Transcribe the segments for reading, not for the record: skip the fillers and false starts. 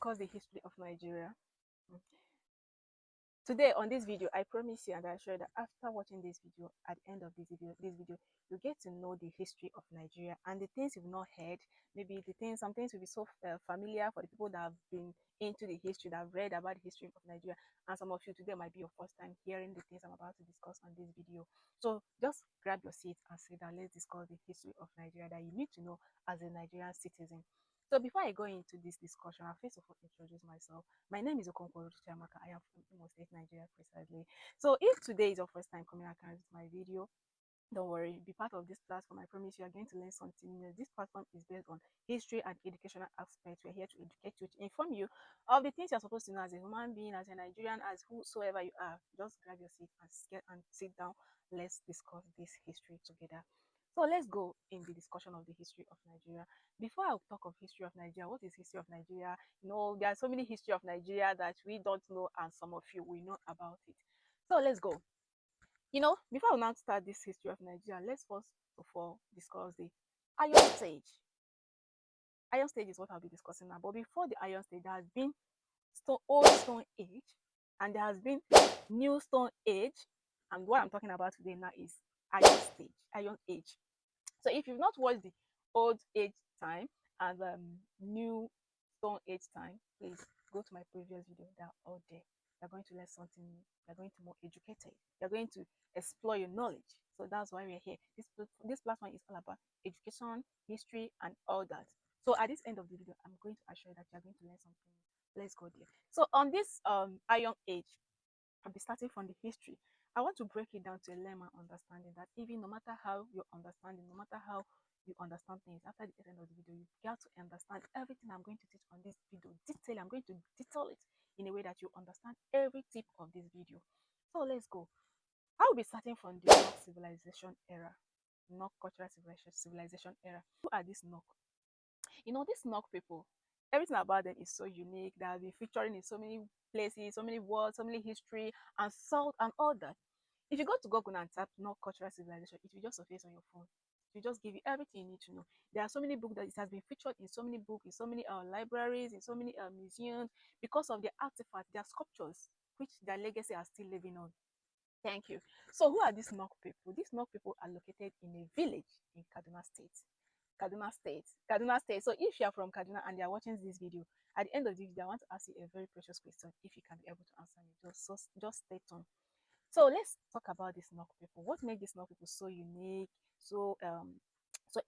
discuss the history of Nigeria. Mm. Today on this video, I promise you and I assure you that after watching this video, at the end of this video, you get to know the history of Nigeria and the things you've not heard. Maybe some things will be so familiar for the people that have been into the history, that have read about the history of Nigeria, and some of you today might be your first time hearing the things I'm about to discuss on this video. So just grab your seat and sit down. Let's discuss the history of Nigeria that you need to know as a Nigerian citizen. So before I go into this discussion, I'll first of all introduce myself. My name is Okonkwo Chiamaka. I am from Imo State, Nigeria, precisely. So if today is your first time coming across my video, don't worry, be part of this platform. I promise you are going to learn something new. This platform is based on history and educational aspects. We're here to educate you, to inform you of the things you're supposed to know as a human being, as a Nigerian, as whosoever you are. Just grab your seat and sit down. Let's discuss this history together. So let's go in the discussion of the history of Nigeria. Before I talk of history of Nigeria, what is history of Nigeria? There are so many history of Nigeria that we don't know, and some of you will know about it. So let's go. Before I now start this history of Nigeria, let's first of all discuss the Iron Stage. Iron Stage is what I'll be discussing now. But before the Iron Stage, there has been Old Stone Age, and there has been New Stone Age. And what I'm talking about today now is Iron Stage, Iron Age. So if you've not watched the Old Age time and New Stone Age time, please go to my previous video. They're all there. You're going to learn something new. You're going to be more educated. You're going to explore your knowledge. So that's why we're here. This platform is all about education, history, and all that. So at this end of the video, I'm going to assure you that you're going to learn something new. Let's go there. So on this Iron Age, I'll be starting from the history. I want to break it down to a layman understanding that even no matter how you're understanding, no matter how you understand things, after the end of the video, you got to understand everything I'm going to teach on this video. I'm going to detail it in a way that you understand every tip of this video. So let's go. I'll be starting from the Nok civilization era. Nok cultural civilization era. Who are these Nok? These Nok people, everything about them is so unique. They have been featuring in so many places, so many words, so many history and salt and all that. If you go to Google and type Nok cultural civilization, it will just surface on your phone. It will just give you everything you need to know. There are so many books that it has been featured in, so many books, in so many libraries, in so many museums, because of their artifacts, their sculptures, which their legacy are still living on. Thank you. So who are these Nok people? These Nok people are located in a village in Kaduna State. Kaduna State. So if you are from Kaduna and you are watching this video, at the end of the video, I want to ask you a very precious question. If you can be able to answer me, just stay tuned. So let's talk about these Nok people. What makes these Nok people so unique, so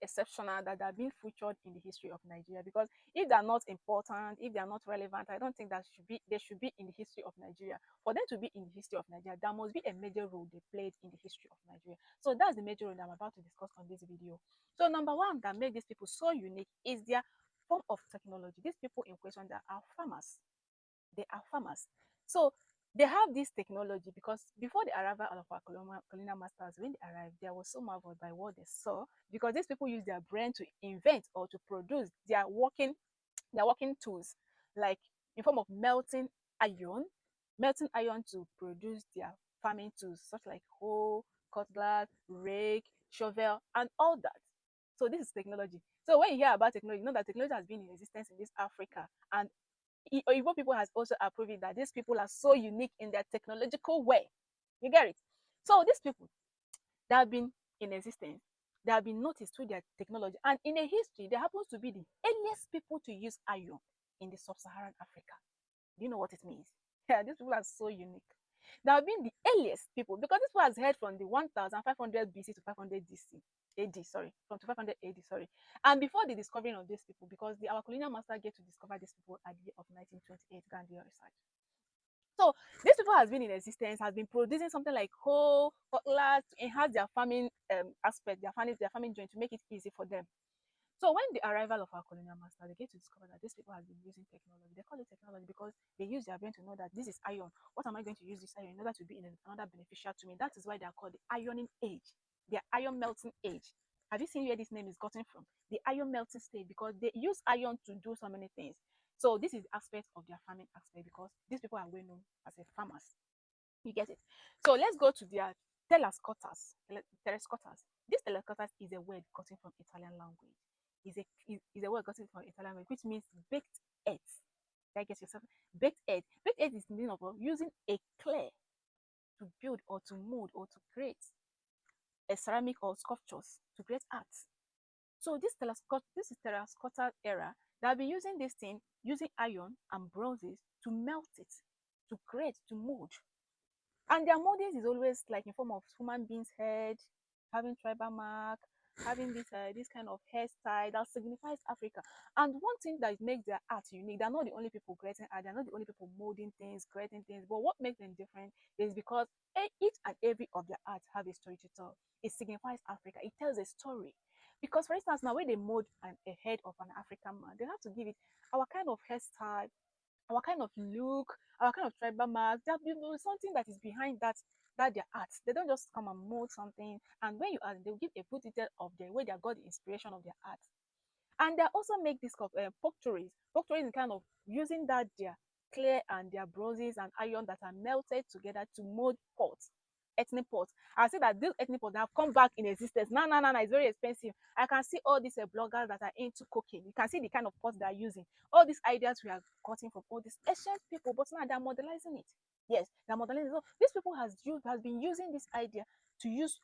exceptional, that they're being featured in the history of Nigeria? Because if they're not important, if they're not relevant, I don't think they should be in the history of Nigeria. For them to be in the history of Nigeria, there must be a major role they played in the history of Nigeria. So that's the major role that I'm about to discuss on this video. So number one that makes these people so unique is their form of technology. These people in question, they are farmers. They are farmers. So they have this technology because before the arrival of our colonial masters, when they arrived, they were so marveled by what they saw, because these people use their brain to invent or to produce their working tools, like in form of melting iron to produce their farming tools, such like hoe, cutlass, rake, shovel, and all that. So this is technology. So when you hear about technology, you know that technology has been in existence in this Africa, and Igbo people has also approved that these people are so unique in their technological way. You get it? So these people that have been in existence, they have been noticed through their technology, and in a history, they happen to be the earliest people to use iron in the sub-Saharan Africa. Do you know what it means? Yeah, these people are so unique. They have been the earliest people, because this was held from the 1500 BC to 500 DC. AD, sorry, from 500 AD, sorry. And before the discovering of these people, because our colonial master get to discover these people at the year of 1928, Gandhi research. So these people has been in existence, has been producing something like hoe, cutlass to enhance their farming aspect, their farming joint, to make it easy for them. So when the arrival of our colonial master, they get to discover that these people have been using technology. They call it technology because they use their brain to know that this is iron. What am I going to use this iron in order to be in another beneficial to me? That is why they are called the ironing age, the iron melting age. Have you seen where this name is gotten from? The iron melting stage, because they use iron to do so many things. So this is the aspect of their farming aspect, because these people are well known as a farmers. You get it? So let's go to their telescotters. This telescotters is a word gotten from Italian language. Is a word gotten from Italian language, which means baked earth. That gets yourself baked egg. Baked egg is the meaning of using a clay to build or to mold or to create a ceramic or sculptures to create art. So this is terracotta era. They have been using this thing, using iron and bronzes to melt it, to create, to mold. And their moldings is always like in form of human being's head, having tribal mark, having this kind of hairstyle that signifies Africa. And one thing that makes their art unique, they're not the only people creating art, they're not the only people molding things, creating things, but what makes them different is because each and every of their art have a story to tell. It signifies Africa, it tells a story. Because for instance, now when they mold a head of an African man, they have to give it our kind of hairstyle, our kind of look, our kind of tribal mark. There something that is behind that their art. They don't just come and mold something. And when you ask, they'll give a good detail of the way they got the inspiration of their art. And they also make this potteries. Potteries is kind of using that their clay and their bronzes and iron that are melted together to mold pots, ethnic pots. I say that these ethnic pots have come back in existence. No, it's very expensive. I can see all these bloggers that are into cooking. You can see the kind of pots they are using. All these ideas we are getting from all these ancient people, but now they're modelizing it. Yes, they're modelizing it. So these people has been using this idea to use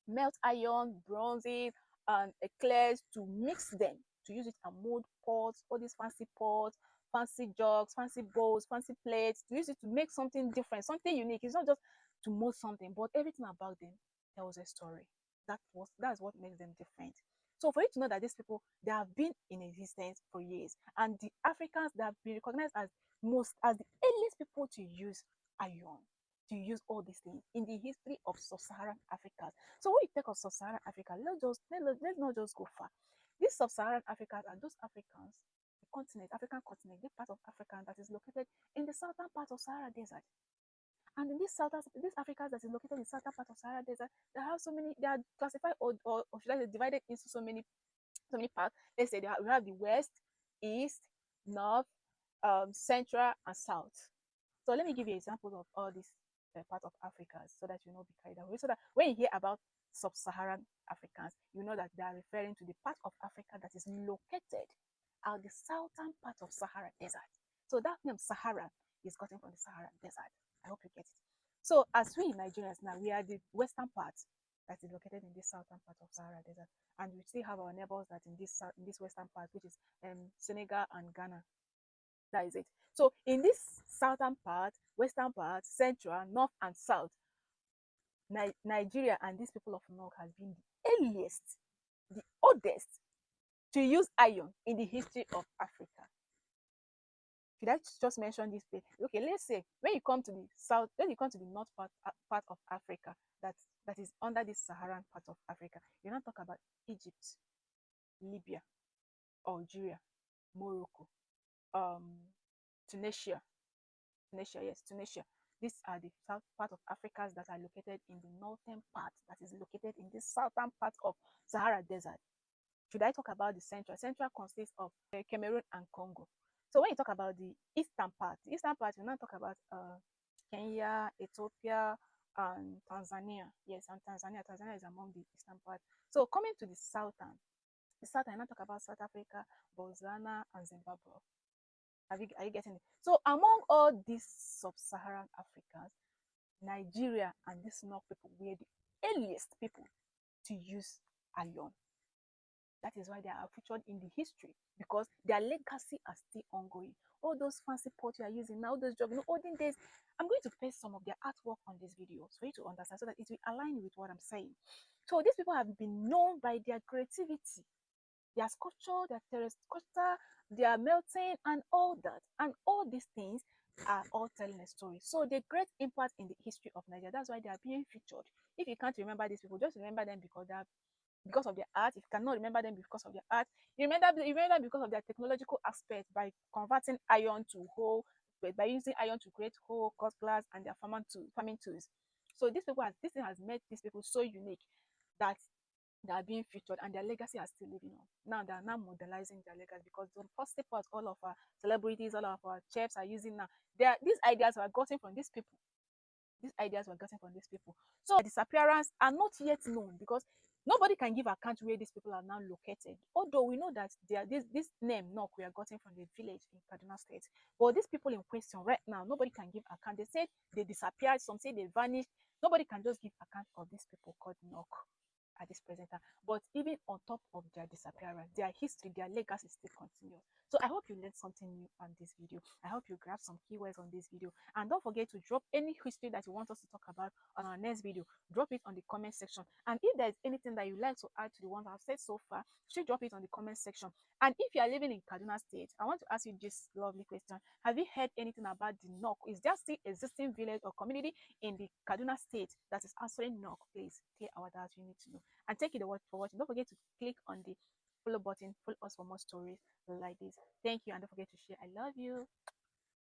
melt iron, bronzes, and eclairs to mix them, to use it and mold pots, all these fancy pots, fancy jugs, fancy bowls, fancy plates, to use it to make something different, something unique. It's not just to mold something, but everything about them tells a story. That's what makes them different. So for you to know that these people, they have been in existence for years, and the Africans, that have been recognized as the earliest people to use iron, to use all these things in the history of sub-Saharan Africa. So when you think of sub-Saharan Africa, let's not just go far. These sub-Saharan Africans are those Africans, the continent, African continent, the part of Africa that is located in the southern part of Sahara Desert. And in this Africa that is located in the southern part of Sahara Desert, they are classified or should I say divided into so many parts. Let's say we have the west, east, north, central, and south. So let me give you examples of all these parts of Africa so that you know be carried away. So that when you hear about sub-Saharan Africans, you know that they are referring to the part of Africa that is located at the southern part of Sahara Desert. So that name Sahara is gotten from the Sahara Desert. I hope you get it. So as we Nigerians now, we are the western part that is located in this southern part of Sahara Desert, and we still have our neighbors that in this western part, which is Senegal and Ghana. That is it. So in this southern part, western part, central, north, and south, Nigeria and these people of North has been the earliest, the oldest to use iron in the history of Africa. Should I just mention this place? Okay, let's say when you come to the south, when you come to the north part of Africa, that is under this Saharan part of Africa, you not talk about Egypt, Libya, Algeria, Morocco, Tunisia, yes, Tunisia. These are the south part of Africa that are located in the northern part, that is located in the southern part of Sahara Desert. Should I talk about the central? Central consists of Cameroon and Congo. So when you talk about the eastern part, you now talk about Kenya, Ethiopia, and Tanzania. Yes, and Tanzania. Tanzania is among the eastern part. So coming to the southern, I now talk about South Africa, Botswana, and Zimbabwe. Are you getting it? So among all these sub-Saharan Africans, Nigeria and these North people were the earliest people to use iron. That is why they are featured in the history, because their legacy are still ongoing. All those fancy pots you are using now, those jobs, olden days. I'm going to paste some of their artwork on this video for you to understand so that it will align with what I'm saying. So these people have been known by their creativity, their sculpture, their terracotta, their melting, and all that. And all these things are all telling a story. So they great impact in the history of Nigeria. That's why they are being featured. If you can't remember these people, just remember them because of their art. If you cannot remember them because of their art, you remember them because of their technological aspect, by converting iron to whole, by using iron to create whole, cutlass, and their farming tools. So this thing has made these people so unique that they are being featured, and their legacy are still living on. Now they are now modelizing their legacy, because the first step was all of our celebrities, all of our chefs are using now. These ideas were gotten from these people. These ideas were gotten from these people. So disappearance are not yet known, because Nobody can give account where these people are now located. Although we know that they are this name Nok we are gotten from the village in Kaduna State. But these people in question right now, nobody can give account. They said they disappeared, some say they vanished. Nobody can just give account of these people called Nok at this present time. But even on top of their disappearance, their history, their legacy still continues. So I hope you learned something new on this video. I hope you grab some keywords on this video. And don't forget to drop any history that you want us to talk about on our next video. Drop it on the comment section. And if there's anything that you'd like to add to the ones I've said so far, should drop it on the comment section. And if you are living in Kaduna State, I want to ask you this lovely question. Have you heard anything about the Nok? Is there still existing village or community in the Kaduna State that is answering Nok? Please clear our doubts. You need to know. And thank you for watching. Don't forget to click on the follow button. Follow us for more stories like this. Thank you, and don't forget to share. I love you.